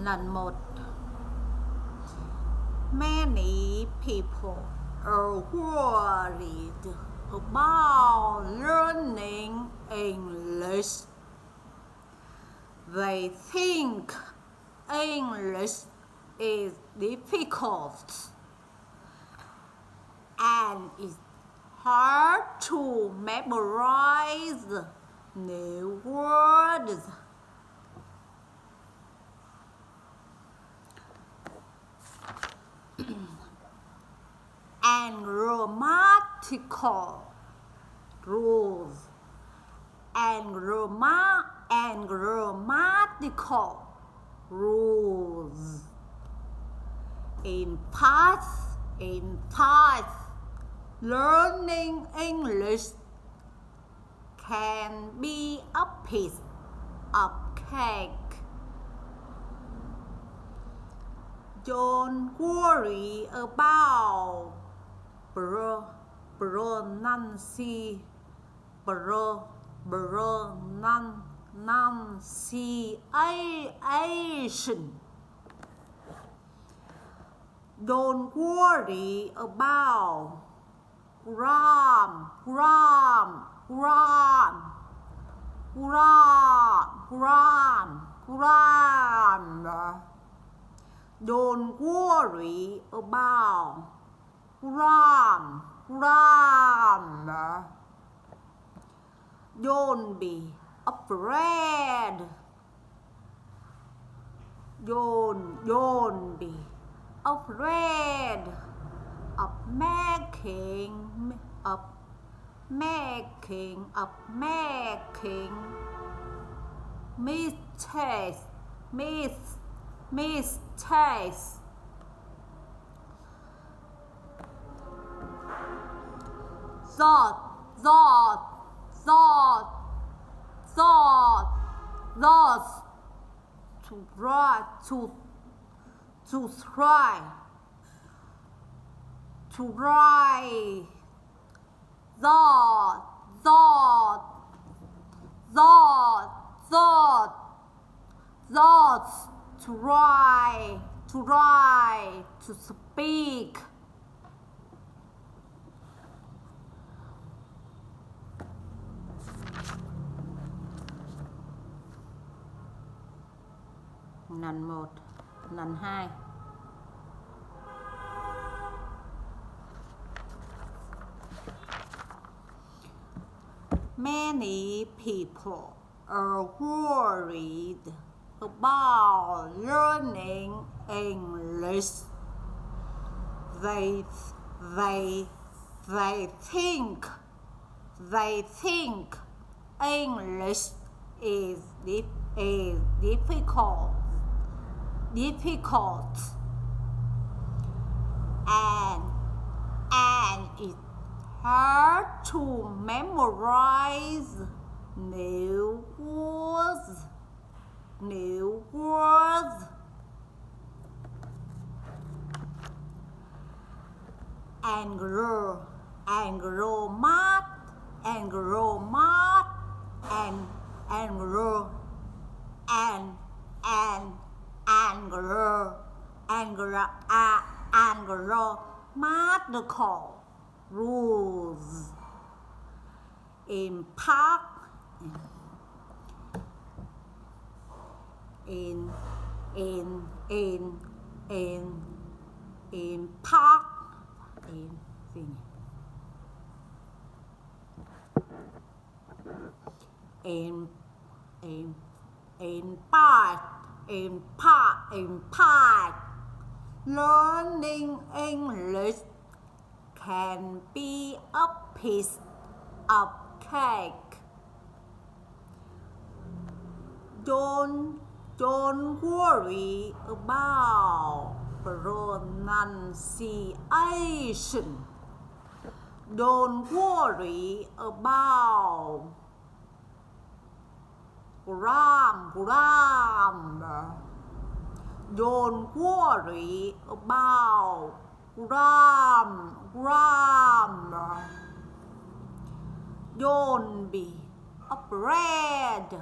Lần 1. Many people are worried about learning English. They think English is difficult and it's hard to memorize new words. And grammatical rules and grammatical rules. In past, learning English can be a piece of cake. Don't worry about pronunciation. Don't worry about grammar. Don't worry about grammar. Don't be afraid. Don't be afraid of making mistakes. Thought to try to speak. Lần 1. Lần 2. Many people are worried about learning English. They think English is difficult and it's hard to memorize new words. And grammatical rules. In past, learning English can be a piece of cake. Don't worry about pronunciation. Don't worry about grammar. Don't worry about grammar. Don't be afraid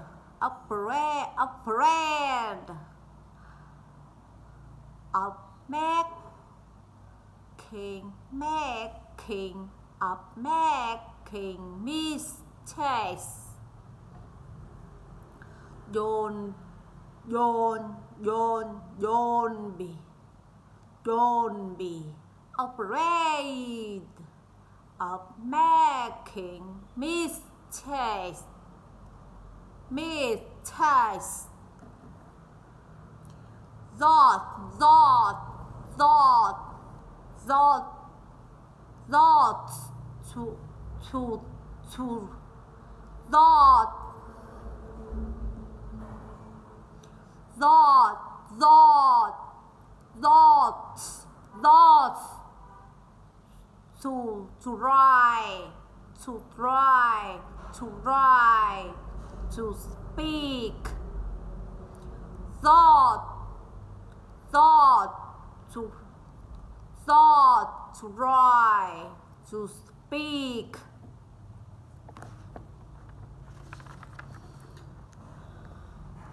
of making mistakes. Don't be afraid of making mistakes. Thought to try to speak. Thought to try to speak.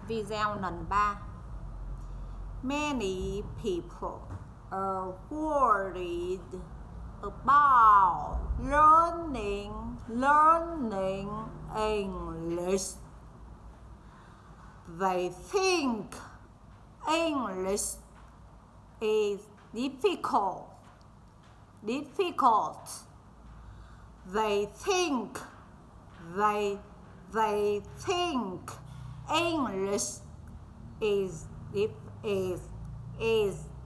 Video lần 3. Many people are worried about learning English. They think English is difficult. They think English is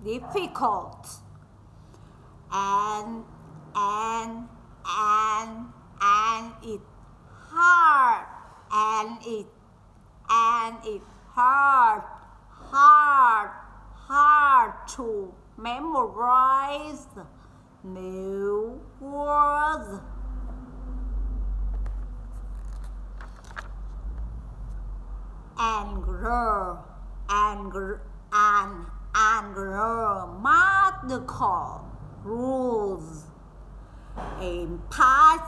difficult, and it's hard, to memorize new words. And grammatical rules in past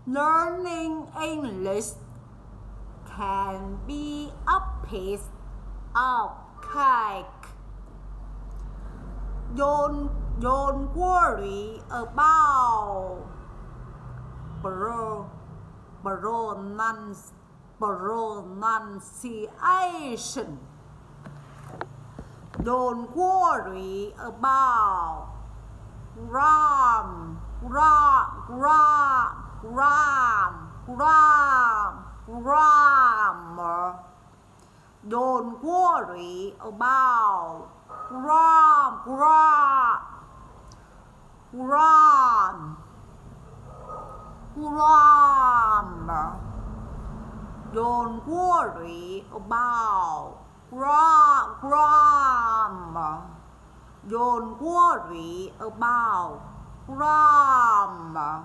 learning English can be a piece of cake. Don't worry about pronunciation. Don't worry about grammar. Don't worry about grammar. Don't worry about grammar. Don't worry about grammar.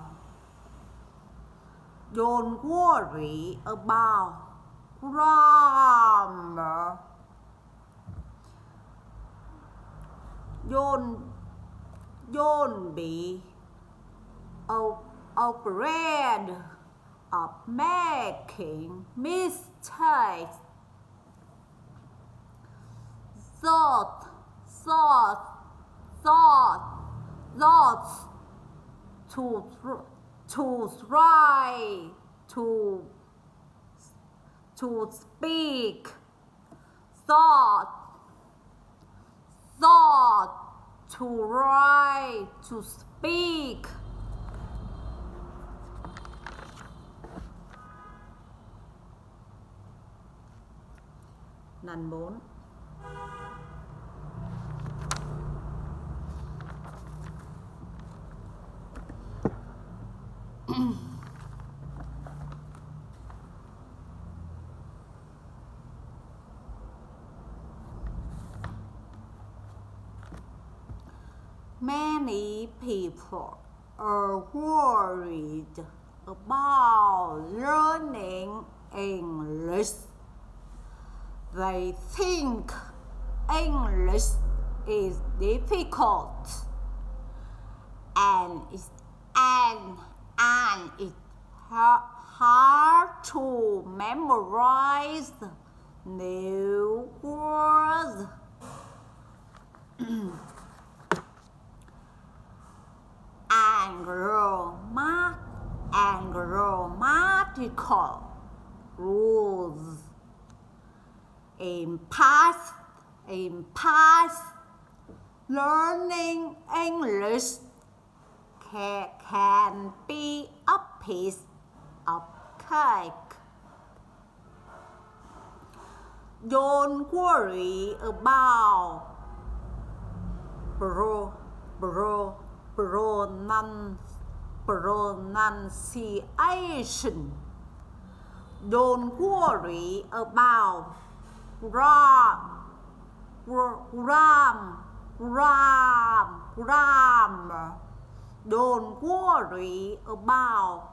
Don't worry about grammar. Don't be afraid of making mistakes. Thoughts to try to speak. Thought to try to speak. Lần 4. Many people are worried about learning English. They think English is difficult, and it's hard to memorize new words. and grammatical rules. In past, learning English can be a piece of cake. Don't worry about pronunciation. Don't worry about grammar. Don't worry about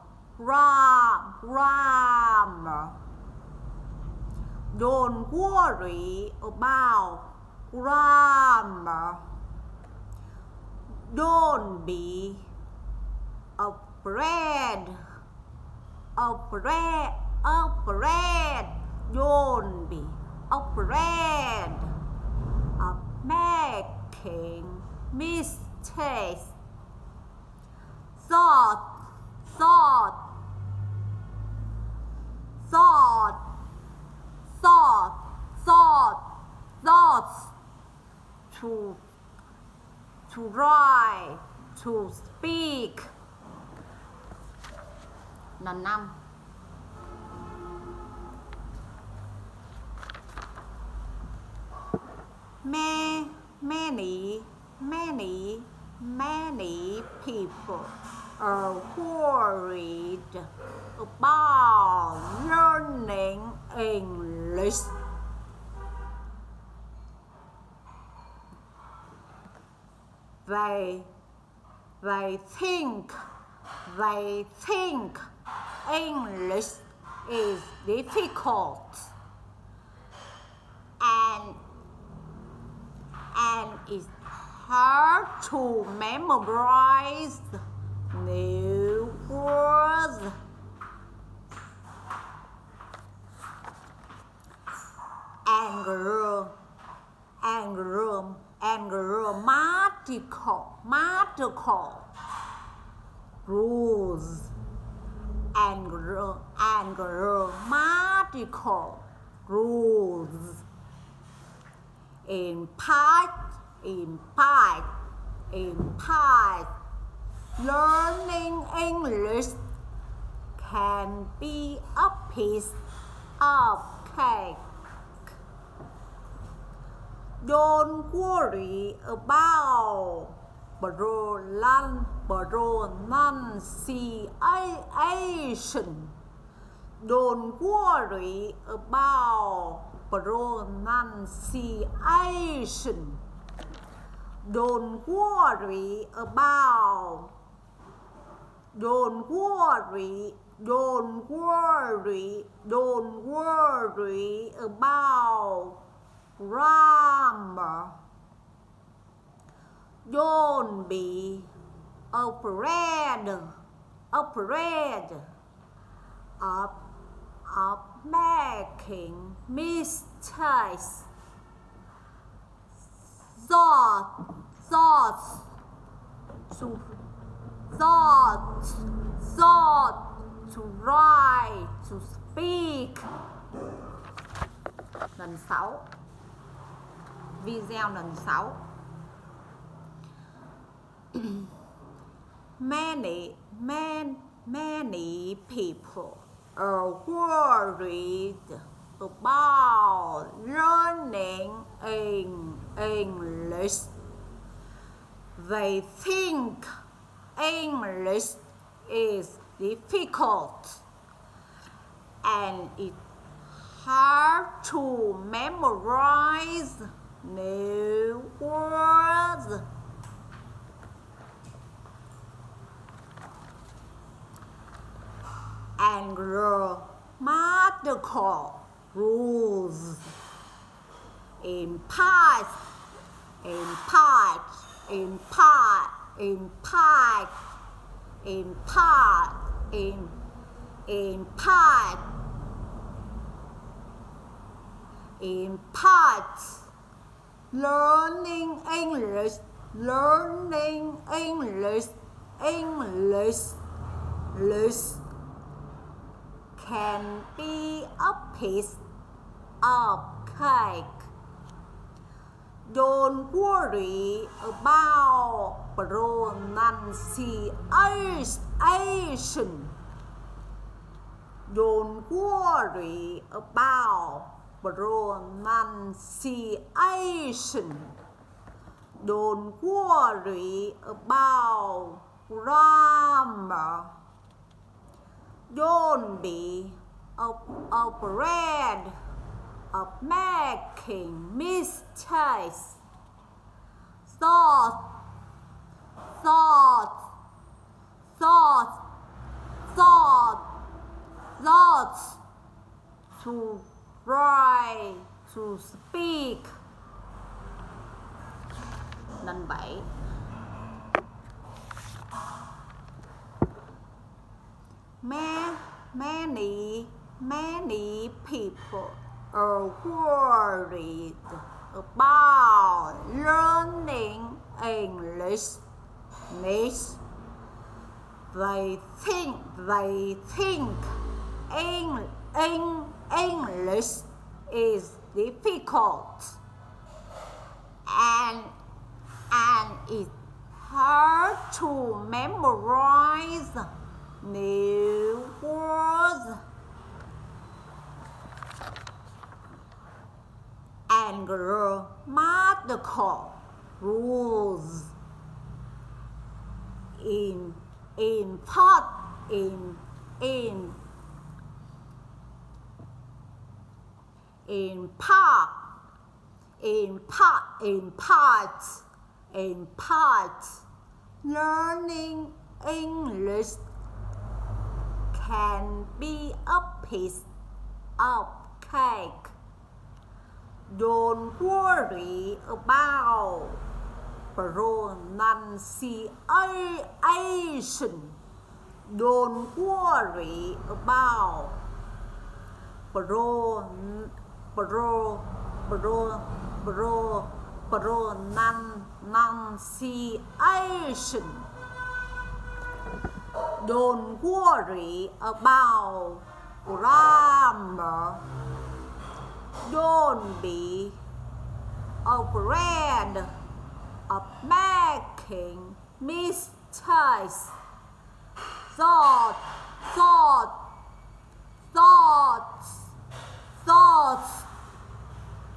grammar. Don't worry about grammar. Don't be afraid. Don't be afraid of making mistakes. Thoughts to write, to speak. Lần 5. Many people are worried about learning English. They think English is difficult and it's hard to memorize new words. And grammatical rules. And grammatical rules. In part, learning English can be a piece of cake. Don't worry about pronunciation. Don't worry about pronunciation. Don't worry about grammar. Don't be afraid of making mistakes. Thoughts to write, to speak. Lần 6. Video lần 6. Many people are worried about learning English. They think English is difficult and it's hard to memorize new words. And grammatical rules. In part, impact, impact, impact, impact. Learning English, learning English, English, English can be a piece of cake. Don't worry about pronunciation. Don't worry about pronunciation. Don't worry about grammar. Don't be afraid of making mistakes. Thoughts to write, to speak. Nên 7. Many people are worried about learning English. They think English is difficult and it's hard to memorize new words and grammatical rules. In part, learning English can be a piece of cake. Don't worry about pronunciation. Don't worry about pronunciation. Don't worry about grammar. Don't be afraid of making mistakes. Thoughts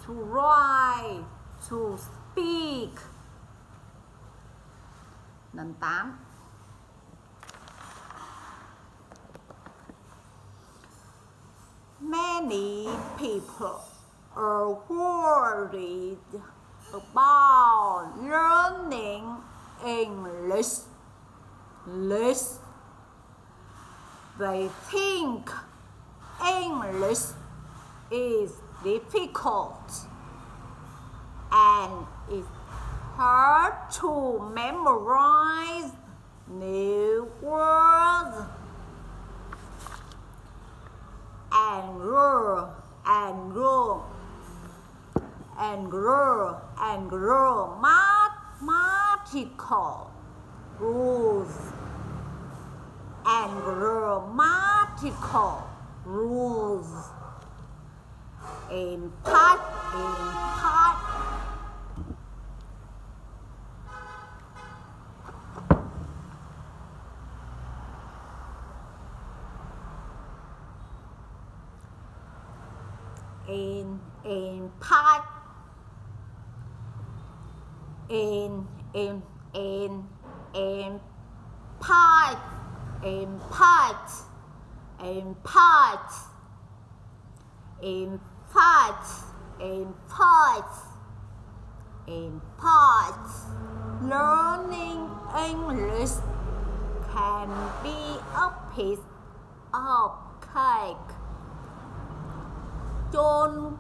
to write, to speak. Nên 8. Many people are worried about learning English. They think English is difficult and it's hard to memorize new words and grammatical rules in part learning English can be a piece of cake. Don't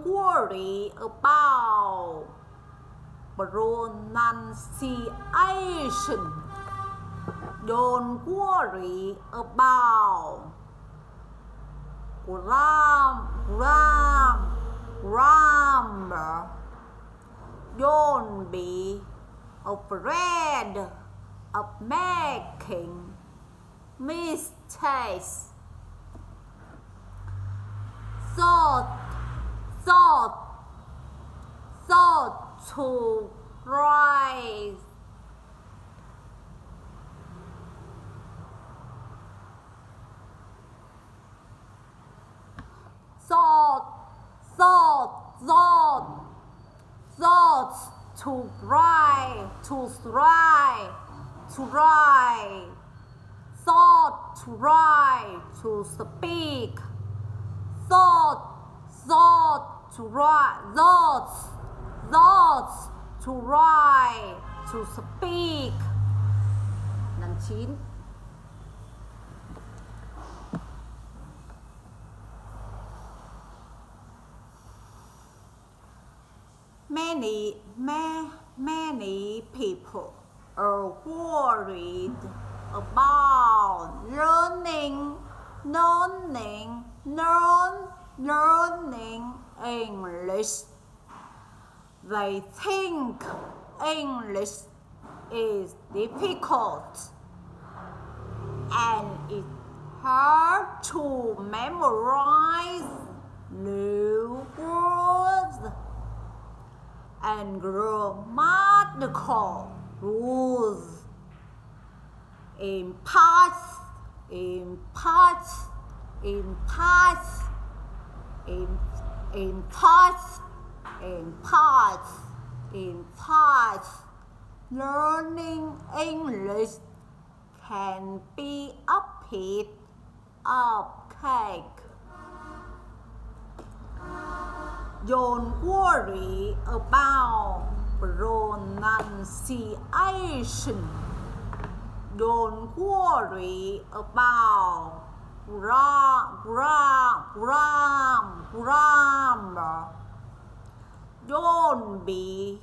worry about pronunciation. Don't worry about grammar. Don't be afraid of making mistakes. So to rise. Thoughts to write, to write, to write, thought to write, to speak, thought to write, thoughts to write, to speak. Lần 9. Many people are worried about learning English. They think English is difficult and it's hard to memorize new words and grammatical rules in past, learning English can be a piece of cake. Don't worry about pronunciation. Don't worry about grammar. Don't be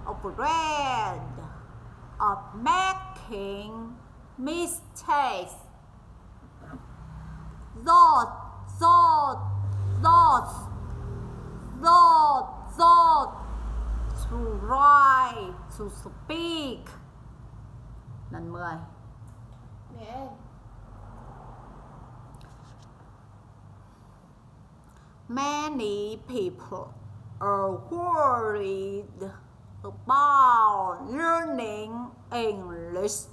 afraid of making mistakes. Thoughts to write, to speak. Lần 10. Mẹ. Many people are worried about learning English.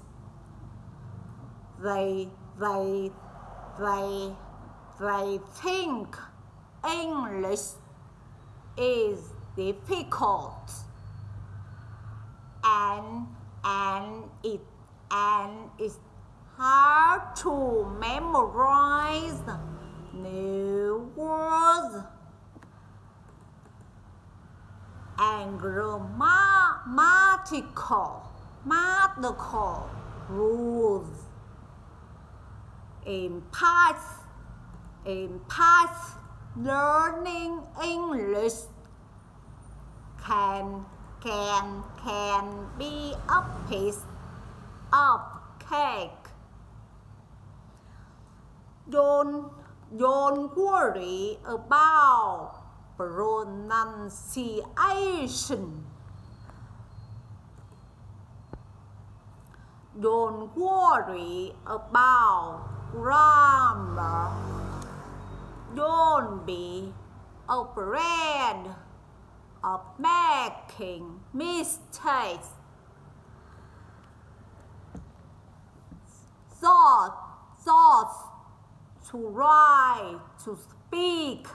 They think English is difficult and it's hard to memorize new words and grammatical rules in past. Learning English can be a piece of cake. Don't worry about pronunciation. Don't worry about grammar. Don't be afraid of making mistakes. Thoughts to write, to speak.